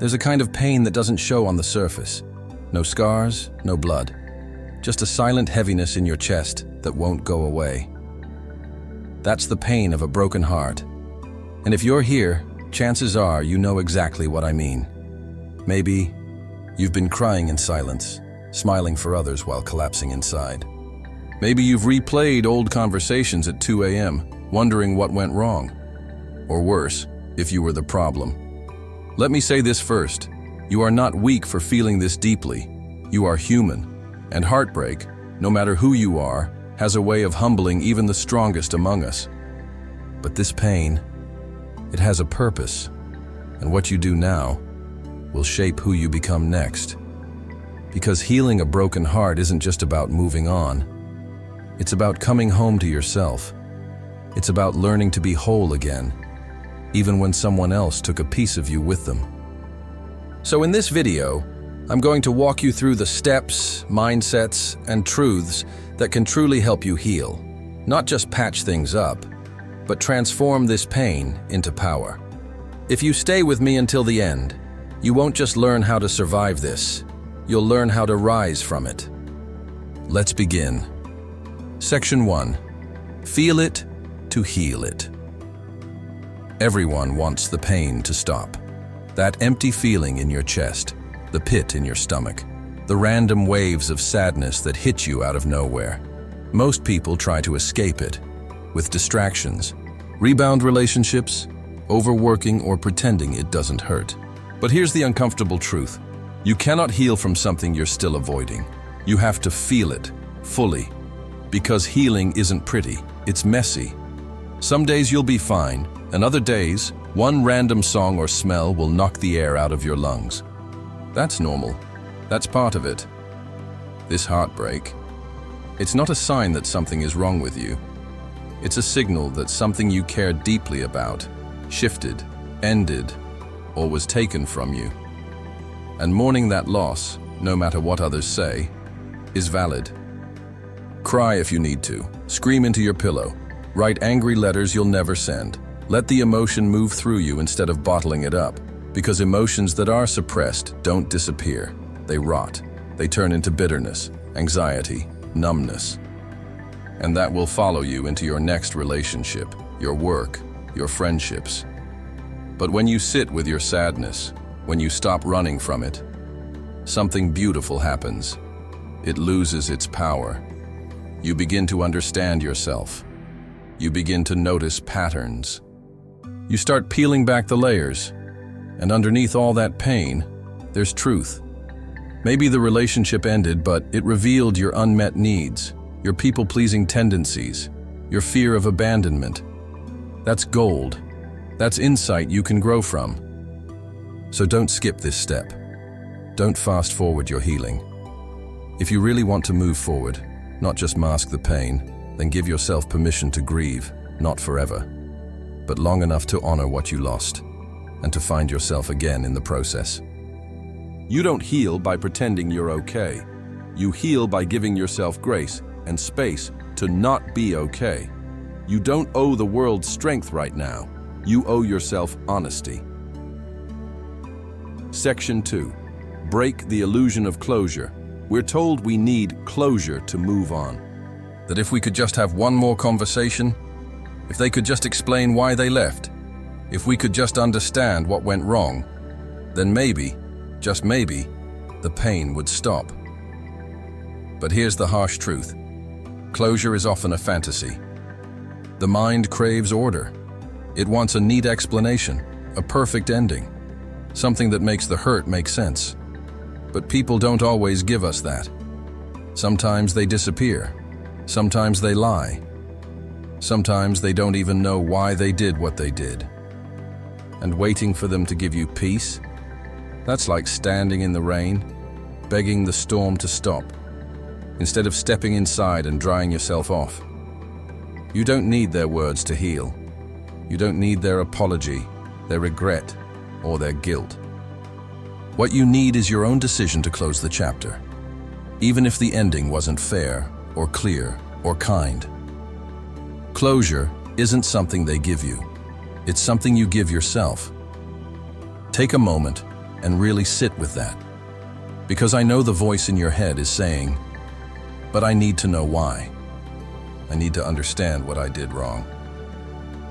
There's a kind of pain that doesn't show on the surface. No scars, no blood. Just a silent heaviness in your chest that won't go away. That's the pain of a broken heart. And if you're here, chances are you know exactly what I mean. Maybe you've been crying in silence, smiling for others while collapsing inside. Maybe you've replayed old conversations at 2 a.m., wondering what went wrong. Or worse, if you were the problem. Let me say this first. You are not weak for feeling this deeply. You are human. And heartbreak, no matter who you are, has a way of humbling even the strongest among us. But this pain, it has a purpose. And what you do now will shape who you become next. Because healing a broken heart isn't just about moving on. It's about coming home to yourself. It's about learning to be whole again, even when someone else took a piece of you with them. So in this video, I'm going to walk you through the steps, mindsets, and truths that can truly help you heal. Not just patch things up, but transform this pain into power. If you stay with me until the end, you won't just learn how to survive this, you'll learn how to rise from it. Let's begin. Section 1. Feel it to heal it. Everyone wants the pain to stop. That empty feeling in your chest, the pit in your stomach, the random waves of sadness that hit you out of nowhere. Most people try to escape it with distractions, rebound relationships, overworking, or pretending it doesn't hurt. But here's the uncomfortable truth. You cannot heal from something you're still avoiding. You have to feel it fully. Because healing isn't pretty, it's messy. Some days you'll be fine, and other days, one random song or smell will knock the air out of your lungs. That's normal. That's part of it. This heartbreak, it's not a sign that something is wrong with you. It's a signal that something you cared deeply about shifted, ended, or was taken from you. And mourning that loss, no matter what others say, is valid. Cry if you need to. Scream into your pillow. Write angry letters you'll never send. Let the emotion move through you instead of bottling it up. Because emotions that are suppressed don't disappear. They rot. They turn into bitterness, anxiety, numbness. And that will follow you into your next relationship, your work, your friendships. But when you sit with your sadness, when you stop running from it, something beautiful happens. It loses its power. You begin to understand yourself. You begin to notice patterns. You start peeling back the layers, and underneath all that pain, there's truth. Maybe the relationship ended, but it revealed your unmet needs, your people-pleasing tendencies, your fear of abandonment. That's gold. That's insight you can grow from. So don't skip this step. Don't fast forward your healing. If you really want to move forward, not just mask the pain, then give yourself permission to grieve, not forever, but long enough to honor what you lost, and to find yourself again in the process. You don't heal by pretending you're okay. You heal by giving yourself grace and space to not be okay. You don't owe the world strength right now. You owe yourself honesty. Section 2. Break the illusion of closure. We're told we need closure to move on. That if we could just have one more conversation, if they could just explain why they left, if we could just understand what went wrong, then maybe, just maybe, the pain would stop. But here's the harsh truth. Closure is often a fantasy. The mind craves order. It wants a neat explanation, a perfect ending, something that makes the hurt make sense. But people don't always give us that. Sometimes they disappear. Sometimes they lie. Sometimes they don't even know why they did what they did. And waiting for them to give you peace, that's like standing in the rain, begging the storm to stop, instead of stepping inside and drying yourself off. You don't need their words to heal. You don't need their apology, their regret, or their guilt. What you need is your own decision to close the chapter, even if the ending wasn't fair, or clear, or kind. Closure isn't something they give you. It's something you give yourself. Take a moment, and really sit with that. Because I know the voice in your head is saying, but I need to know why. I need to understand what I did wrong.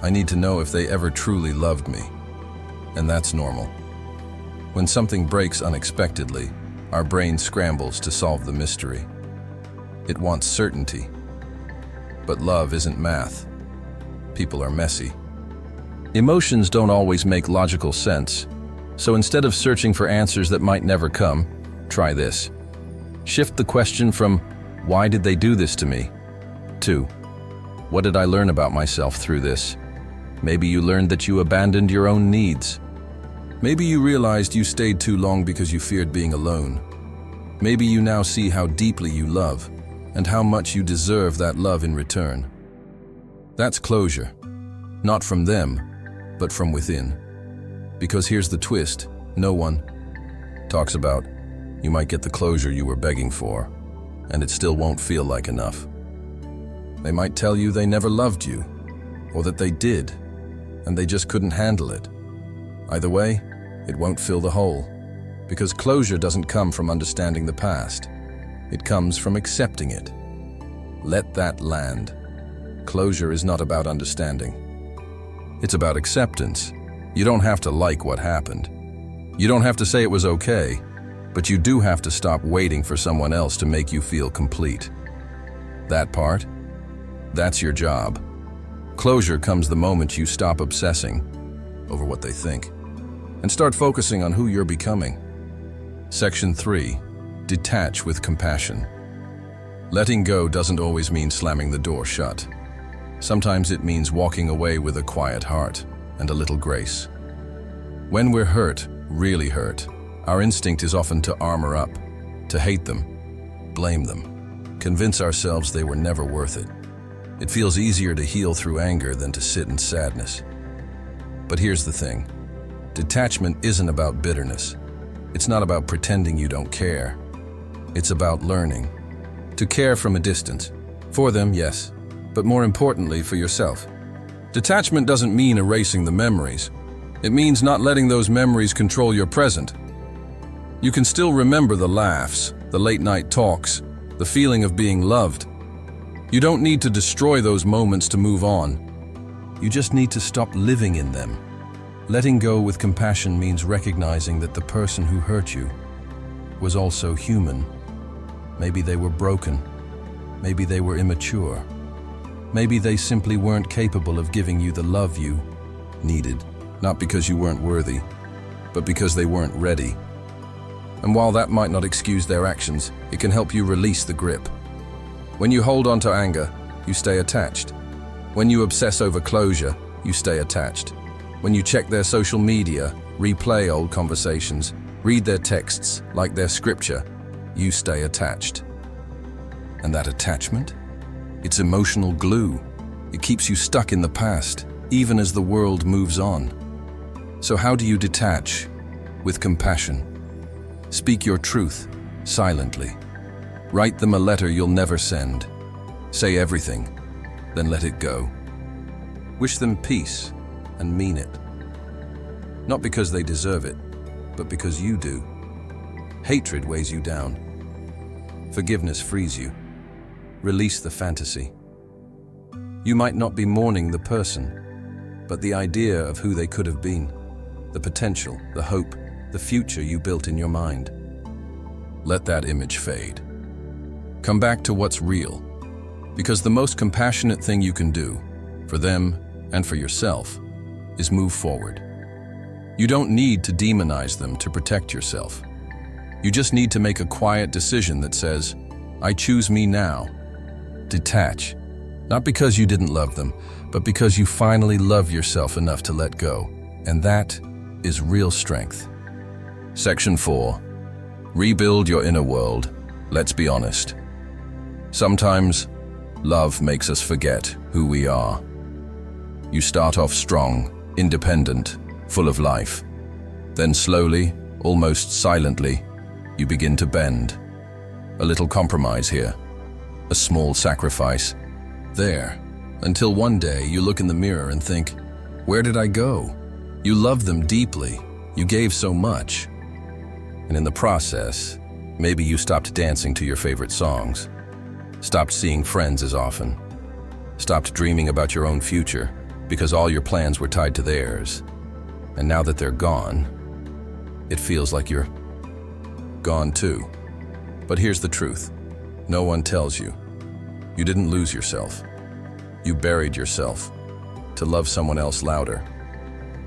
I need to know if they ever truly loved me. And that's normal. When something breaks unexpectedly, our brain scrambles to solve the mystery. It wants certainty. But love isn't math. People are messy. Emotions don't always make logical sense. So instead of searching for answers that might never come, try this. Shift the question from, why did they do this to me? To, what did I learn about myself through this? Maybe you learned that you abandoned your own needs. Maybe you realized you stayed too long because you feared being alone. Maybe you now see how deeply you love and how much you deserve that love in return. That's closure, not from them, but from within. Because here's the twist, no one talks about you might get the closure you were begging for, and it still won't feel like enough. They might tell you they never loved you, or that they did, and they just couldn't handle it. Either way, it won't fill the hole, because closure doesn't come from understanding the past. It comes from accepting it. Let that land. Closure is not about understanding. It's about acceptance. You don't have to like what happened. You don't have to say it was okay, but you do have to stop waiting for someone else to make you feel complete. That part, that's your job. Closure comes the moment you stop obsessing over what they think and start focusing on who you're becoming. Section 3. Detach with compassion. Letting go doesn't always mean slamming the door shut. Sometimes it means walking away with a quiet heart and a little grace. When we're hurt, really hurt, our instinct is often to armor up, to hate them, blame them, convince ourselves they were never worth it. It feels easier to heal through anger than to sit in sadness. But here's the thing. Detachment isn't about bitterness. It's not about pretending you don't care. It's about learning to care from a distance. For them, yes, but more importantly, for yourself. Detachment doesn't mean erasing the memories. It means not letting those memories control your present. You can still remember the laughs, the late-night talks, the feeling of being loved. You don't need to destroy those moments to move on. You just need to stop living in them. Letting go with compassion means recognizing that the person who hurt you was also human. Maybe they were broken. Maybe they were immature. Maybe they simply weren't capable of giving you the love you needed, not because you weren't worthy, but because they weren't ready. And while that might not excuse their actions, it can help you release the grip. When you hold on to anger, you stay attached. When you obsess over closure, you stay attached. When you check their social media, replay old conversations, read their texts like their scripture, you stay attached. And that attachment? It's emotional glue. It keeps you stuck in the past, even as the world moves on. So how do you detach? With compassion. Speak your truth, silently. Write them a letter you'll never send. Say everything, then let it go. Wish them peace, and mean it. Not because they deserve it, but because you do. Hatred weighs you down. Forgiveness frees you. Release the fantasy. You might not be mourning the person, but the idea of who they could have been, the potential, the hope, the future you built in your mind. Let that image fade. Come back to what's real, because the most compassionate thing you can do, for them and for yourself, is move forward. You don't need to demonize them to protect yourself. You just need to make a quiet decision that says, I choose me now. Detach, not because you didn't love them, but because you finally love yourself enough to let go. And that is real strength. Section 4. Rebuild your inner world. Let's be honest. Sometimes, love makes us forget who we are. You start off strong, independent, full of life. Then slowly, almost silently, you begin to bend. A little compromise here, a small sacrifice there, until one day you look in the mirror and think, where did I go? You loved them deeply, you gave so much, And in the process, maybe you stopped dancing to your favorite songs, stopped seeing friends as often, stopped dreaming about your own future because all your plans were tied to theirs. And now that they're gone, it feels like you're gone too. But here's the truth. No one tells you. You didn't lose yourself. You buried yourself to love someone else louder.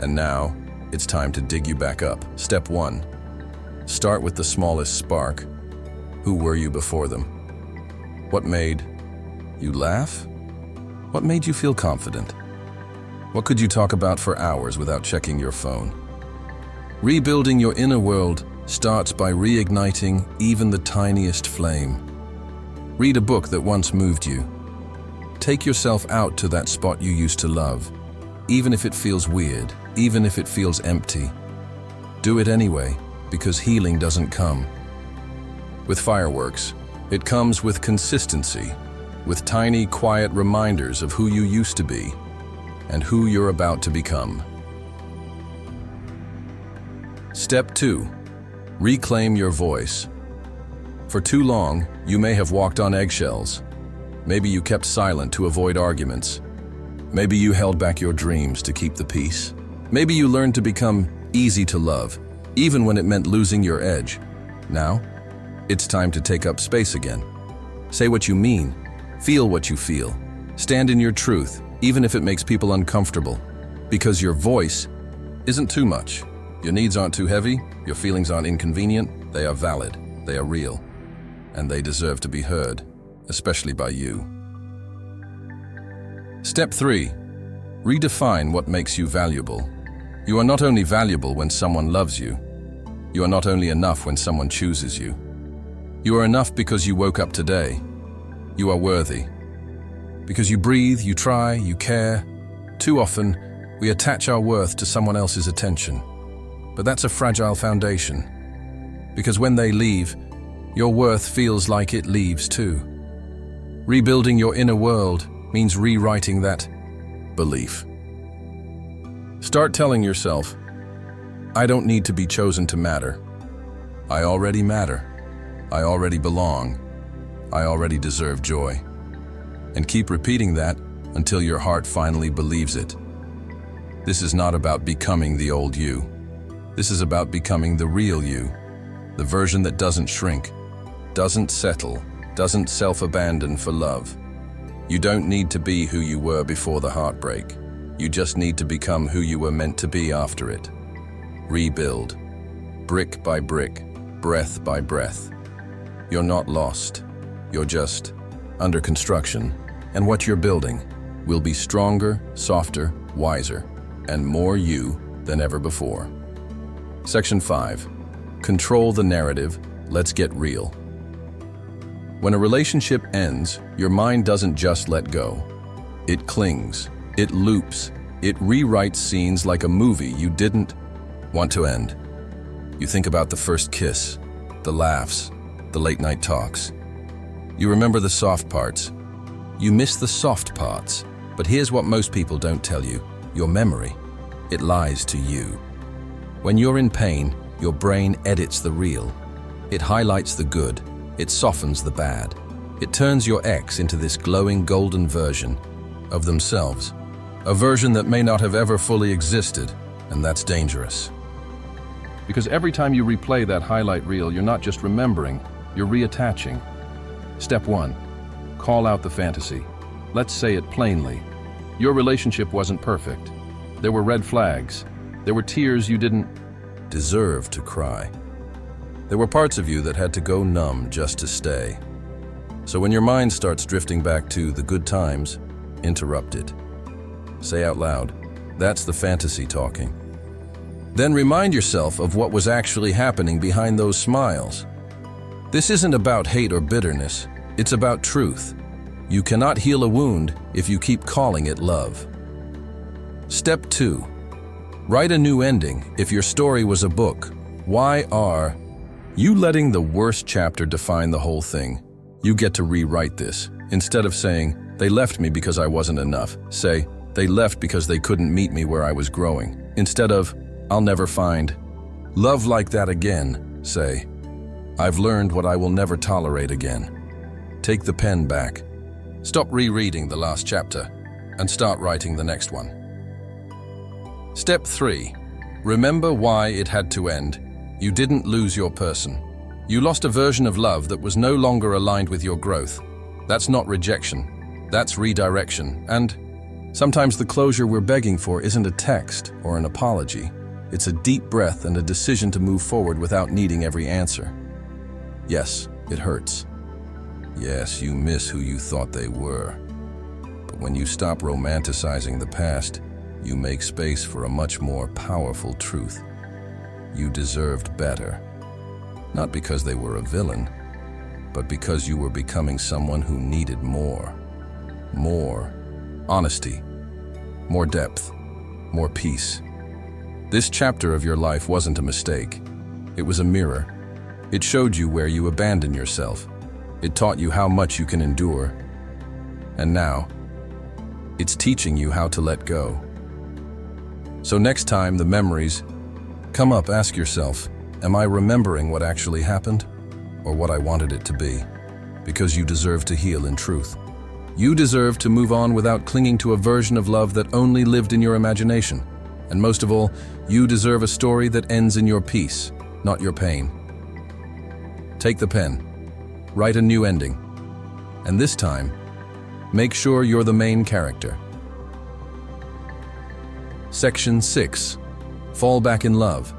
And now, it's time to dig you back up. Step 1. Start with the smallest spark. Who were you before them? What made you laugh? What made you feel confident? What could you talk about for hours without checking your phone? Rebuilding your inner world starts by reigniting even the tiniest flame. Read a book that once moved you. Take yourself out to that spot you used to love, even if it feels weird, even if it feels empty. Do it anyway, because healing doesn't come with fireworks. It comes with consistency, with tiny, quiet reminders of who you used to be and who you're about to become. Step 2. Reclaim your voice. For too long, you may have walked on eggshells. Maybe you kept silent to avoid arguments. Maybe you held back your dreams to keep the peace. Maybe you learned to become easy to love, even when it meant losing your edge. Now, it's time to take up space again. Say what you mean, feel what you feel. Stand in your truth, even if it makes people uncomfortable. Because your voice isn't too much. Your needs aren't too heavy, your feelings aren't inconvenient, they are valid, they are real, and they deserve to be heard, especially by you. Step 3. Redefine what makes you valuable. You are not only valuable when someone loves you, you are not only enough when someone chooses you. You are enough because you woke up today. You are worthy. Because you breathe, you try, you care. Too often, we attach our worth to someone else's attention. But that's a fragile foundation. Because when they leave, your worth feels like it leaves too. Rebuilding your inner world means rewriting that belief. Start telling yourself, I don't need to be chosen to matter. I already matter. I already belong. I already deserve joy. And keep repeating that until your heart finally believes it. This is not about becoming the old you. This is about becoming the real you, the version that doesn't shrink, doesn't settle, doesn't self-abandon for love. You don't need to be who you were before the heartbreak. You just need to become who you were meant to be after it. Rebuild, brick by brick, breath by breath. You're not lost. You're just under construction. And what you're building will be stronger, softer, wiser, and more you than ever before. Section 5. Control the narrative. Let's get real. When a relationship ends, your mind doesn't just let go. It clings. It loops. It rewrites scenes like a movie you didn't want to end. You think about the first kiss, the laughs, the late-night talks. You remember the soft parts. You miss the soft parts. But here's what most people don't tell you. Your memory, it lies to you. When you're in pain, your brain edits the real. It highlights the good. It softens the bad. It turns your ex into this glowing golden version of themselves. A version that may not have ever fully existed, and that's dangerous. Because every time you replay that highlight reel, you're not just remembering, you're reattaching. Step 1. Call out the fantasy. Let's say it plainly. Your relationship wasn't perfect. There were red flags. There were tears you didn't deserve to cry. There were parts of you that had to go numb just to stay. So when your mind starts drifting back to the good times, interrupt it. Say out loud, that's the fantasy talking. Then remind yourself of what was actually happening behind those smiles. This isn't about hate or bitterness. It's about truth. You cannot heal a wound if you keep calling it love. Step 2. Write a new ending if your story was a book. Why are you letting the worst chapter define the whole thing? You get to rewrite this. Instead of saying, they left me because I wasn't enough, say, they left because they couldn't meet me where I was growing. Instead of, I'll never find love like that again, Say, "I've learned what I will never tolerate again." Take the pen back. Stop rereading the last chapter and start writing the next one. Step 3. Remember why it had to end. You didn't lose your person. You lost a version of love that was no longer aligned with your growth. That's not rejection. That's redirection. And sometimes the closure we're begging for isn't a text or an apology. It's a deep breath and a decision to move forward without needing every answer. Yes, it hurts. Yes, you miss who you thought they were. But when you stop romanticizing the past, you make space for a much more powerful truth. You deserved better. Not because they were a villain, but because you were becoming someone who needed more. More honesty, more depth, more peace. This chapter of your life wasn't a mistake. It was a mirror. It showed you where you abandoned yourself. It taught you how much you can endure. And now, it's teaching you how to let go. So next time the memories come up, ask yourself, am I remembering what actually happened or what I wanted it to be? Because you deserve to heal in truth. You deserve to move on without clinging to a version of love that only lived in your imagination. And most of all, you deserve a story that ends in your peace, not your pain. Take the pen, write a new ending, and this time, make sure you're the main character. Section 6. Fall back in love.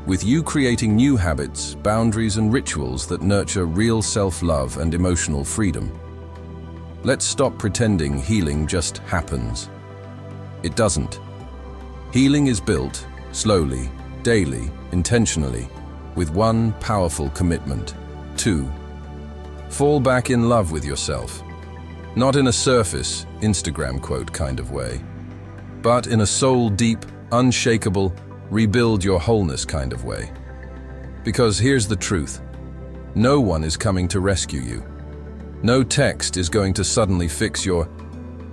With you creating new habits, boundaries, and rituals that nurture real self-love and emotional freedom. Let's stop pretending healing just happens. It doesn't. Healing is built, slowly, daily, intentionally, with one powerful commitment. 2. Fall back in love with yourself. Not in a surface, Instagram quote kind of way, but in a soul-deep, unshakable, rebuild your wholeness kind of way. Because here's the truth. No one is coming to rescue you. No text is going to suddenly fix your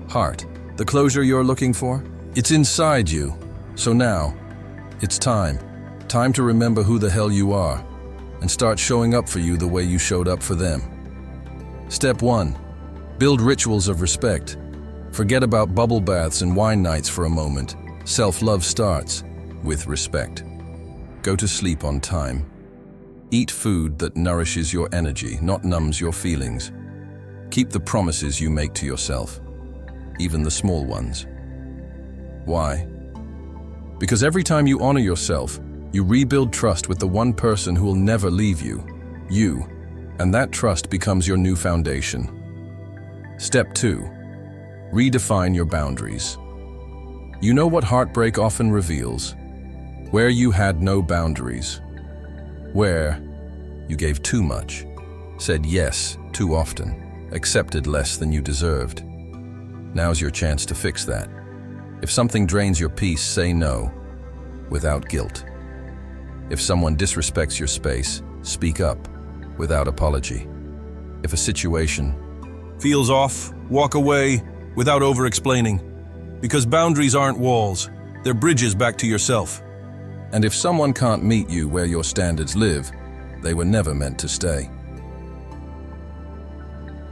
heart. The closure you're looking for? It's inside you. So now, it's time. Time to remember who the hell you are and start showing up for you the way you showed up for them. Step 1. Build rituals of respect. Forget about bubble baths and wine nights for a moment. Self-love starts with respect. Go to sleep on time. Eat food that nourishes your energy, not numbs your feelings. Keep the promises you make to yourself, even the small ones. Why? Because every time you honor yourself, you rebuild trust with the one person who will never leave you, and that trust becomes your new foundation. Step 2. Redefine your boundaries. You know what heartbreak often reveals? Where you had no boundaries. Where you gave too much, said yes too often, accepted less than you deserved. Now's your chance to fix that. If something drains your peace, say no, without guilt. If someone disrespects your space, speak up, without apology. If a situation feels off, walk away, without over-explaining. Because boundaries aren't walls, they're bridges back to yourself. And if someone can't meet you where your standards live, they were never meant to stay.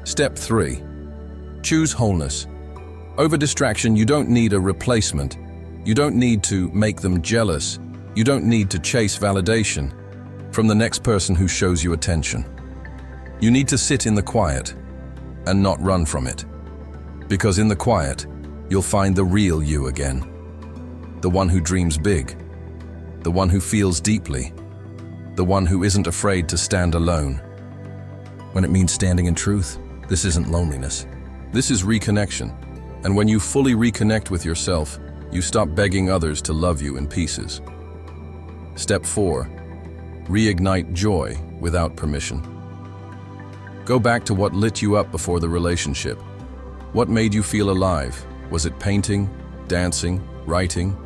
Step 3. Choose wholeness. Over distraction, you don't need a replacement. You don't need to make them jealous. You don't need to chase validation from the next person who shows you attention. You need to sit in the quiet and not run from it. Because in the quiet, you'll find the real you again. The one who dreams big. The one who feels deeply. The one who isn't afraid to stand alone. When it means standing in truth, this isn't loneliness. This is reconnection. And when you fully reconnect with yourself, you stop begging others to love you in pieces. Step 4. Reignite joy without permission. Go back to what lit you up before the relationship. What made you feel alive? Was it painting, dancing, writing,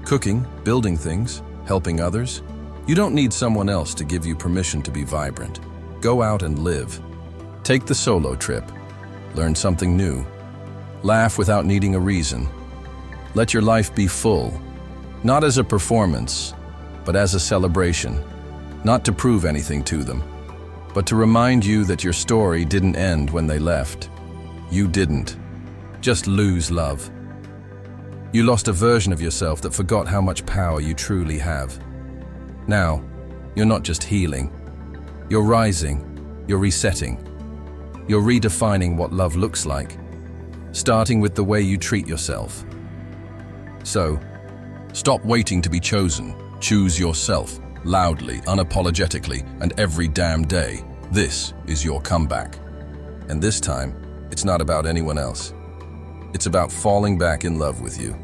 cooking, building things, helping others? You don't need someone else to give you permission to be vibrant. Go out and live. Take the solo trip. Learn something new. Laugh without needing a reason. Let your life be full, not as a performance, but as a celebration. Not to prove anything to them, but to remind you that your story didn't end when they left. You didn't just lose love. You lost a version of yourself that forgot how much power you truly have. Now, you're not just healing. You're rising, you're resetting. You're redefining what love looks like, starting with the way you treat yourself. So, stop waiting to be chosen. Choose yourself, loudly, unapologetically, and every damn day. This is your comeback. And this time, it's not about anyone else. It's about falling back in love with you.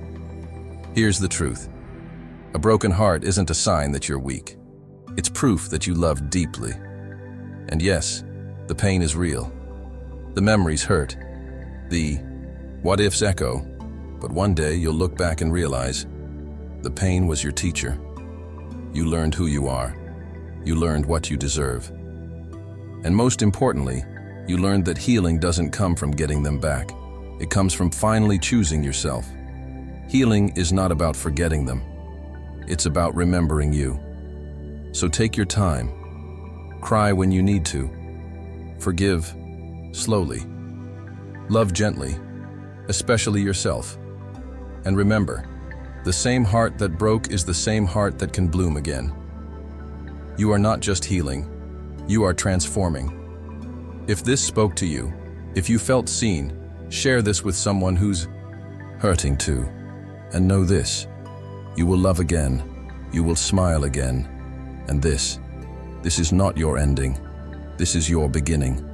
Here's the truth. A broken heart isn't a sign that you're weak. It's proof that you love deeply. And yes, the pain is real. The memories hurt. The what-ifs echo. But one day you'll look back and realize the pain was your teacher. You learned who you are. You learned what you deserve. And most importantly, you learned that healing doesn't come from getting them back. It comes from finally choosing yourself. Healing is not about forgetting them. It's about remembering you. So take your time. Cry when you need to. Forgive slowly. Love gently, especially yourself. And remember, the same heart that broke is the same heart that can bloom again. You are not just healing, you are transforming. If this spoke to you, if you felt seen, share this with someone who's hurting too. And know this, you will love again, you will smile again. And this is not your ending, this is your beginning.